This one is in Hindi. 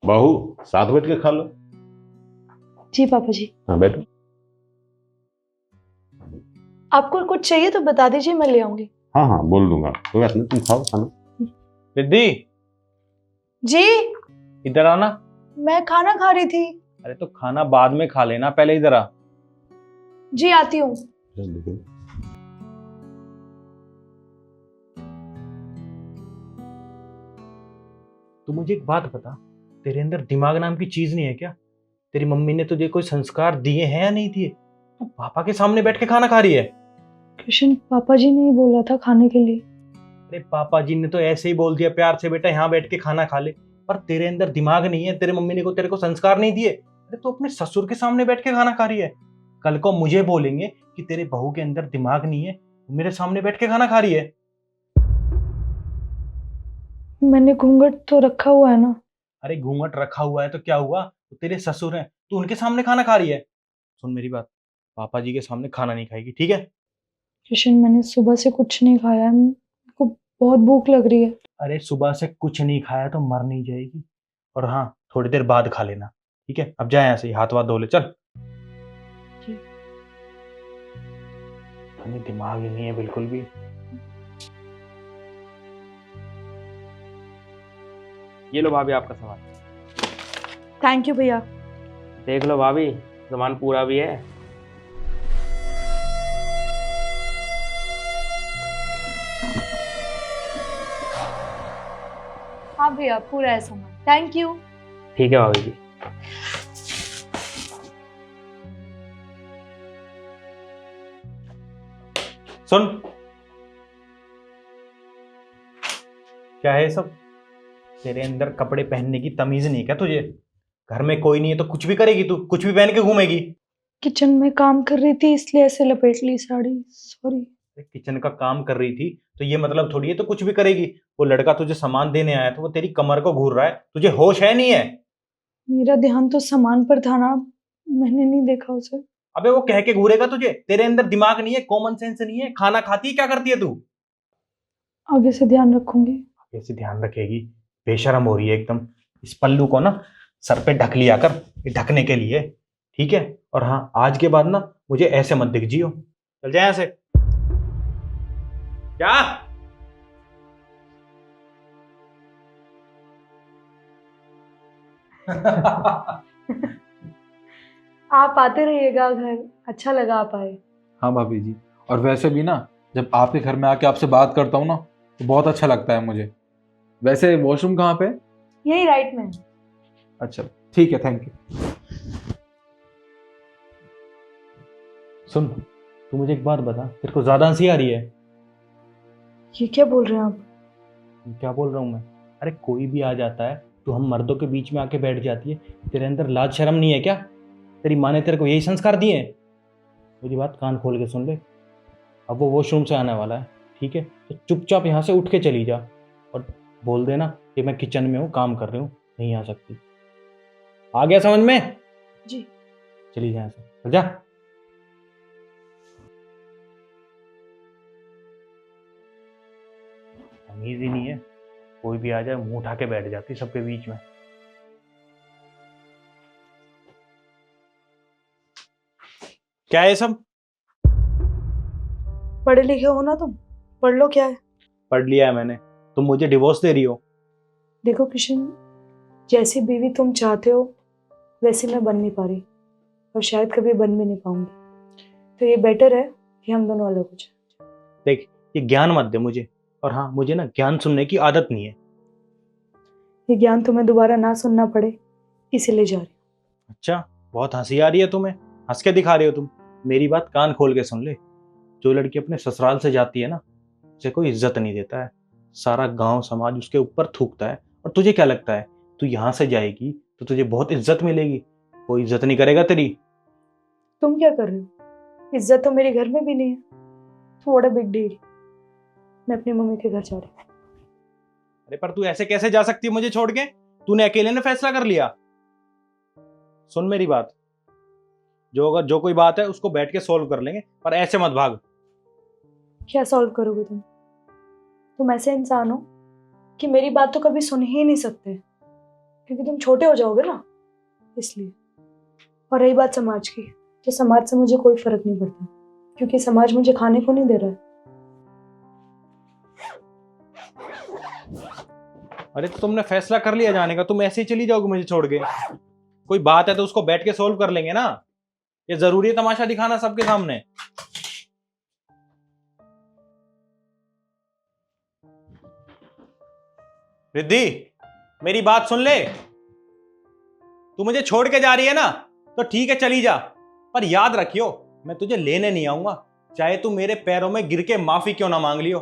बहू, साथ बैठ के खा लो। जी पापा जी। हाँ बैठो। आपको कुछ चाहिए तो बता दीजिए, मैं ले आऊंगी। हाँ हाँ बोल दूंगा, कोई बात नहीं, तुम खाओ खाना। रिद्धि, जी। इधर आना। मैं खाना खा रही थी। अरे तो खाना बाद में खा लेना, पहले इधर आ। जी आती हूँ। देखो, तू मुझे एक बात बता, तेरे अंदर दिमाग नाम की चीज नहीं है क्या? तेरी मम्मी ने तुझे कोई संस्कार दिए हैं या नहीं दिए? तू पापा के सामने बैठ के खाना खा रही है। कृष्ण, पापा जी ने ही बोला था खाने के लिए। अरे पापा जी ने तो ऐसे ही बोल दिया प्यार से, बेटा यहाँ बैठ के खाना खा ले। पर तेरे अंदर दिमाग नहीं है, तेरे मम्मी ने तेरे को संस्कार नहीं दिए। अरे तू अपने ससुर के सामने बैठ के खाना खा रही है। कल को मुझे बोलेंगे कि तेरे बहू के अंदर दिमाग नहीं है, मेरे सामने बैठ के खाना खा रही है। मैंने घूंघट तो रखा हुआ है ना। अरे घूंघट रखा हुआ है तो क्या हुआ, तो तेरे ससुर हैं, तू उनके सामने खाना खा रही है। सुन मेरी बात, पापा जी के सामने खाना नहीं खाएगी, ठीक है? कृष्ण, मैंने सुबह से कुछ नहीं खाया है, मेरे को बहुत भूख लग रही है। अरे सुबह से कुछ नहीं खाया तो मर नहीं जाएगी। और हाँ, थोड़ी देर बाद खा लेना, ठीक है? अब जा यहाँ से, हाथ वाथ धो ले, चल। जी। दिमाग ही नहीं है बिल्कुल भी। ये लो भाभी आपका सामान। थैंक यू भैया। देख लो भाभी, सामान पूरा भी है। हाँ भैया, पूरा है सामान। Thank you. ठीक है भाभी जी। सुन, क्या है ये सब? तेरे अंदर कपड़े पहनने की तमीज नहीं क्या तुझे? घर में कोई नहीं है तो कुछ भी करेगी तू, कुछ भी पहन के घूमेगी। किचन में काम कर रही थी इसलिए ऐसे लपेट ली साड़ी, सॉरी। किचन का काम कर रही थी तो ये मतलब थोड़ी है तो कुछ भी करेगी। वो लड़का तुझे सामान देने आया था, वो तेरी कमर को घूर रहा है, तुझे होश है नहीं है? मेरा ध्यान तो सामान पर था ना, मैंने नहीं देखा उसे। अबे वो कह के घूरेगा तुझे? तेरे अंदर दिमाग नहीं है, कॉमन सेंस नहीं है? खाना खाती है, क्या करती है तू? आगे से ध्यान रखूंगी। कैसे ध्यान रखेगी? बेशरम हो रही है एकदम। इस पल्लू को ना सर पे ढक लिया कर, ये ढकने के लिए, ठीक है? और हाँ, आज के बाद ना मुझे ऐसे मत दिख जियो। चल जाए ऐसे। क्या? आप आते रहिएगा घर, अच्छा लगा आप आए। हाँ भाभी जी, और वैसे भी ना, जब आपके घर में आके आपसे बात करता हूँ ना, तो बहुत अच्छा लगता है मुझे। वैसे वॉशरूम कहाँ पे है? यही राइट में। अच्छा ठीक है, थैंक यू। सुन, तू मुझे एक बात बता, तेरे को ज्यादा हंसी आ रही है? ये क्या बोल रहे हैं आप? क्या बोल रहा हूँ मैं? अरे कोई भी आ जाता है तो हम मर्दों के बीच में आके बैठ जाती है। तेरे अंदर लाज शर्म नहीं है क्या? तेरी माँ ने तेरे को यही संस्कार दिए हैं? मेरी बात कान खोल के सुन ले। अब वो वॉशरूम से आने वाला है, ठीक है? तो चुपचाप यहाँ से उठ के चली जा और बोल देना कि मैं किचन में हूँ, काम कर रही हूँ, नहीं आ सकती। आ गया समझ में? जी। चली जा यहाँ से, चल जा। तमीज ही नहीं है, कोई भी आ जाए मुंह उठा के बैठ जाती सबके बीच में। क्या है ये सब? पढ़े लिखे हो ना तुम, पढ़ लो क्या है। पढ़ लिया है मैंने। तुम मुझे डिवोर्स दे रही हो? देखो कृष्ण, जैसी बीवी तुम चाहते हो वैसे मैं बन नहीं पा रही, और शायद कभी बन भी नहीं पाऊंगी। तो ये बेटर है कि हम दोनों अलग हो जाए। देख, ये ज्ञान मत दे मुझे। और हाँ, मुझे ना ज्ञान सुनने की आदत नहीं है। ये ज्ञान तुम्हें दोबारा ना सुनना पड़े इसीलिए जा रही हूँ। अच्छा, बहुत हंसी आ रही है तुम्हें? हंस के दिखा रही हो तुम? मेरी बात कान खोल के सुन ले। जो लड़की अपने ससुराल से जाती है ना, उसे कोई इज्जत नहीं देता है। सारा गांव समाज उसके ऊपर थूकता है। और तुझे क्या लगता है, तू यहाँ से जाएगी तो तुझे बहुत इज्जत मिलेगी? कोई इज्जत नहीं करेगा तेरी। तुम क्या कर रहे हो? इज्जत तो मेरे घर में भी नहीं है, तो व्हाट अ बिग डील। मैं अपनी मम्मी के घर जा रही हूँ। अरे पर तू ऐसे कैसे जा सकती है मुझे छोड़ के? तूने अकेले ने फैसला कर लिया? सुन मेरी बात, अगर जो कोई बात है उसको बैठ के सोल्व कर लेंगे, पर ऐसे मत भाग। क्या सॉल्व करोगे तुम ऐसे इंसान हो कि मेरी बात तो कभी सुन ही नहीं सकते। क्योंकि तुम छोटे हो जाओगे ना, इसलिए। और रही बात समाज की, तो समाज से मुझे कोई फर्क नहीं पड़ता, क्योंकि समाज मुझे खाने को नहीं दे रहा है। अरे तो तुमने फैसला कर लिया जाने का, तुम ऐसे ही चली जाओगे मुझे छोड़ के? कोई बात है तो उसको बैठ के सोल्व कर लेंगे ना, ये जरूरी है तमाशा दिखाना सबके सामने? रिद्धि, मेरी बात सुन ले। तू मुझे छोड़ के जा रही है ना, तो ठीक है चली जा, पर याद रखियो मैं तुझे लेने नहीं आऊंगा, चाहे तू मेरे पैरों में गिर के माफी क्यों ना मांग लियो।